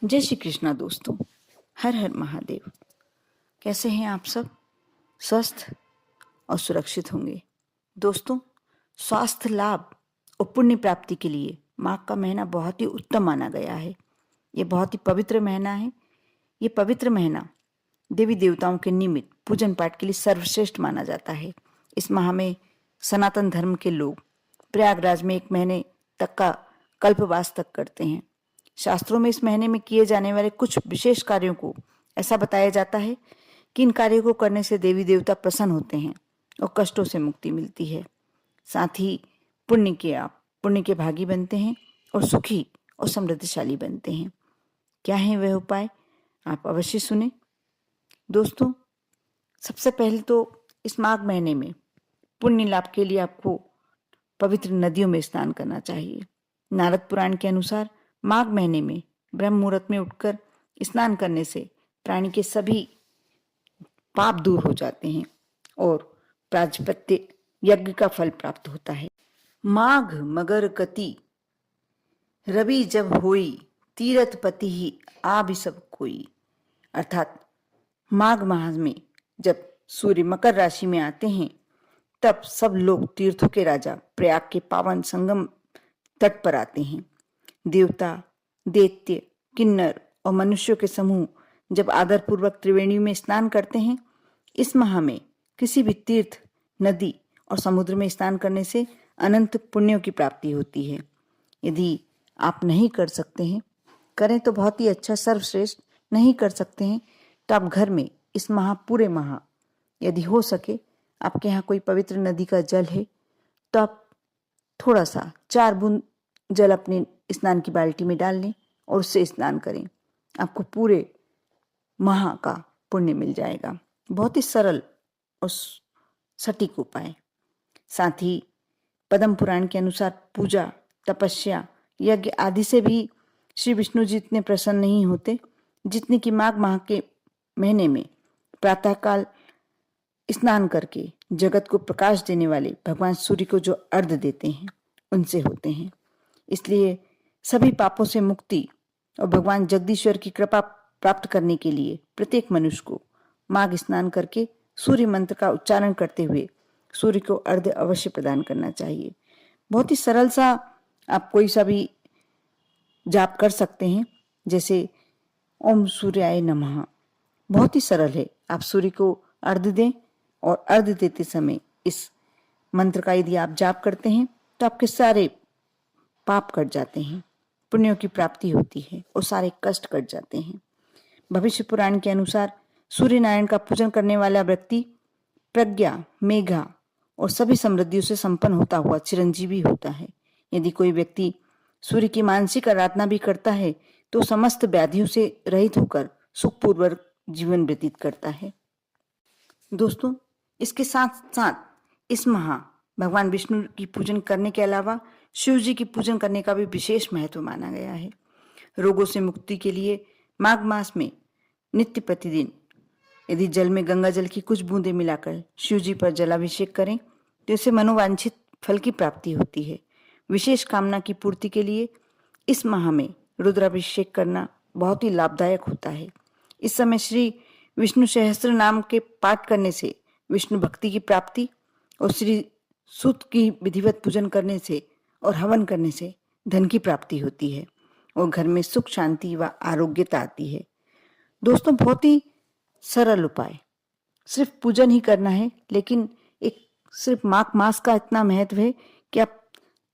जय श्री कृष्णा दोस्तों। हर हर महादेव। कैसे हैं आप सब? स्वस्थ और सुरक्षित होंगे। दोस्तों, स्वास्थ्य लाभ और पुण्य प्राप्ति के लिए माघ का महीना बहुत ही उत्तम माना गया है। ये बहुत ही पवित्र महीना है। ये पवित्र महीना देवी देवताओं के निमित्त पूजन पाठ के लिए सर्वश्रेष्ठ माना जाता है। इस माह में सनातन धर्म के लोग प्रयागराज में 1 महीने तक का कल्पवास तक करते हैं। शास्त्रों में इस महीने में किए जाने वाले कुछ विशेष कार्यों को ऐसा बताया जाता है कि इन कार्यों को करने से देवी देवता प्रसन्न होते हैं और कष्टों से मुक्ति मिलती है। साथ ही पुण्य के भागी बनते हैं और सुखी और समृद्धशाली बनते हैं। क्या है वह उपाय? आप अवश्य सुने। दोस्तों, सबसे पहले तो इस माघ महीने में पुण्य लाभ के लिए आपको पवित्र नदियों में स्नान करना चाहिए। नारद पुराण के अनुसार माघ महीने में ब्रह्म मुहूर्त में उठकर स्नान करने से प्राणी के सभी पाप दूर हो जाते हैं और प्राजपत्य यज्ञ का फल प्राप्त होता है। माघ मगर गति रवि जब होई, तीरथ पति ही आभि सब कोई। अर्थात माघ माह में जब सूर्य मकर राशि में आते हैं तब सब लोग तीर्थों के राजा प्रयाग के पावन संगम तट पर आते हैं। देवता, दैत्य, किन्नर और मनुष्यों के समूह जब आदरपूर्वक त्रिवेणी में स्नान करते हैं। इस माह में किसी भी तीर्थ, नदी और समुद्र में स्नान करने से अनंत पुण्यों की प्राप्ति होती है। यदि आप नहीं कर सकते हैं, करें तो बहुत ही अच्छा, सर्वश्रेष्ठ। नहीं कर सकते हैं तो आप घर में इस माह, पूरे माह, यदि हो सके, आपके यहाँ कोई पवित्र नदी का जल है तो आप थोड़ा सा 4 बूंद जल अपने स्नान की बाल्टी में डाल लें और उससे स्नान करें। आपको पूरे माह का पुण्य मिल जाएगा। बहुत ही सरल और सटीक उपाय। साथ ही पद्म पुराण के अनुसार पूजा, तपस्या, यज्ञ आदि से भी श्री विष्णु जी इतने प्रसन्न नहीं होते जितने कि माघ माह के महीने में प्रातःकाल स्नान करके जगत को प्रकाश देने वाले भगवान सूर्य को जो अर्घ्य देते हैं उनसे होते हैं। इसलिए सभी पापों से मुक्ति और भगवान जगदीश्वर की कृपा प्राप्त करने के लिए प्रत्येक मनुष्य को माघ स्नान करके सूर्य मंत्र का उच्चारण करते हुए सूर्य को अर्घ्य अवश्य प्रदान करना चाहिए। बहुत ही सरल सा आप कोई सा भी जाप कर सकते हैं, जैसे ओम सूर्याय नमः। बहुत ही सरल है। आप सूर्य को अर्घ्य दें और अर्घ्य देते समय इस मंत्र का यदि आप जाप करते हैं तो आपके सारे पाप कट जाते हैं, पुण्यों की प्राप्ति होती है और सारे कष्ट कट जाते हैं। भविष्य पुराण के अनुसार सूर्य नारायण का पूजन करने वाला व्यक्ति प्रज्ञा, मेघा और सभी समृद्धियों से संपन्न होता हुआ चिरंजीवी होता है। यदि कोई व्यक्ति सूर्य की मानसिक आराधना भी करता है तो समस्त व्याधियों से रहित होकर सुखपूर्वक जीवन व्यतीत करता है। दोस्तों, इसके साथ साथ इस माह भगवान विष्णु की पूजन करने के अलावा शिव जी की पूजन करने का भी विशेष महत्व माना गया है। रोगों से मुक्ति के लिए माघ मास में नित्य प्रतिदिन यदि जल में गंगा जल की कुछ बूंदें मिलाकर शिव जी पर जलाभिषेक करें तो इससे मनोवांछित फल की प्राप्ति होती है। विशेष कामना की पूर्ति के लिए इस माह में रुद्राभिषेक करना बहुत ही लाभदायक होता है। इस समय श्री विष्णु सहस्त्र नाम के पाठ करने से विष्णु भक्ति की प्राप्ति और श्री सूत की विधिवत पूजन करने से और हवन करने से धन की प्राप्ति होती है और घर में सुख, शांति व आरोग्यता आती है। दोस्तों, बहुत ही सरल उपाय, सिर्फ पूजन ही करना है, लेकिन एक सिर्फ माघ मास का इतना महत्व है कि आप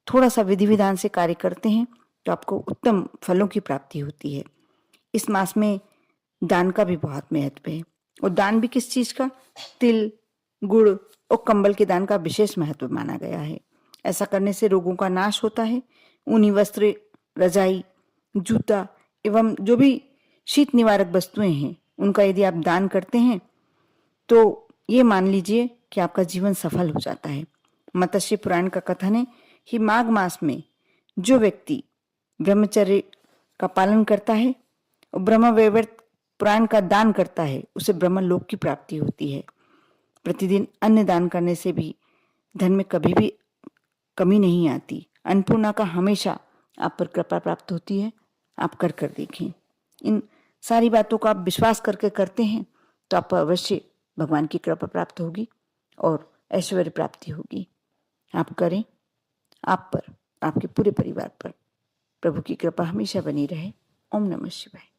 थोड़ा सा विधि विधान से कार्य करते हैं तो आपको उत्तम फलों की प्राप्ति होती है। इस मास में दान का भी बहुत महत्व है और दान भी किस चीज का? तिल, गुड़ और कंबल के दान का विशेष महत्व माना गया है। ऐसा करने से रोगों का नाश होता है। ऊनी वस्त्र, रजाई, जूता एवं जो भी शीत निवारक वस्तुएं हैं उनका यदि आप दान करते हैं तो ये मान लीजिए कि आपका जीवन सफल हो जाता है। मत्स्य पुराण का कथन है कि माघ मास में जो व्यक्ति ब्रह्मचर्य का पालन करता है और ब्रह्मवैवर्त पुराण का दान करता है उसे ब्रह्मलोक की प्राप्ति होती है। प्रतिदिन अन्न दान करने से भी धन में कभी भी कमी नहीं आती। अन्नपूर्णा का हमेशा आप पर कृपा प्राप्त होती है। आप कर देखें। इन सारी बातों का आप विश्वास करके करते हैं तो आपको अवश्य भगवान की कृपा प्राप्त होगी और ऐश्वर्य प्राप्ति होगी। आप करें, आप पर, आपके पूरे परिवार पर प्रभु की कृपा हमेशा बनी रहे। ओम नमः शिवाय।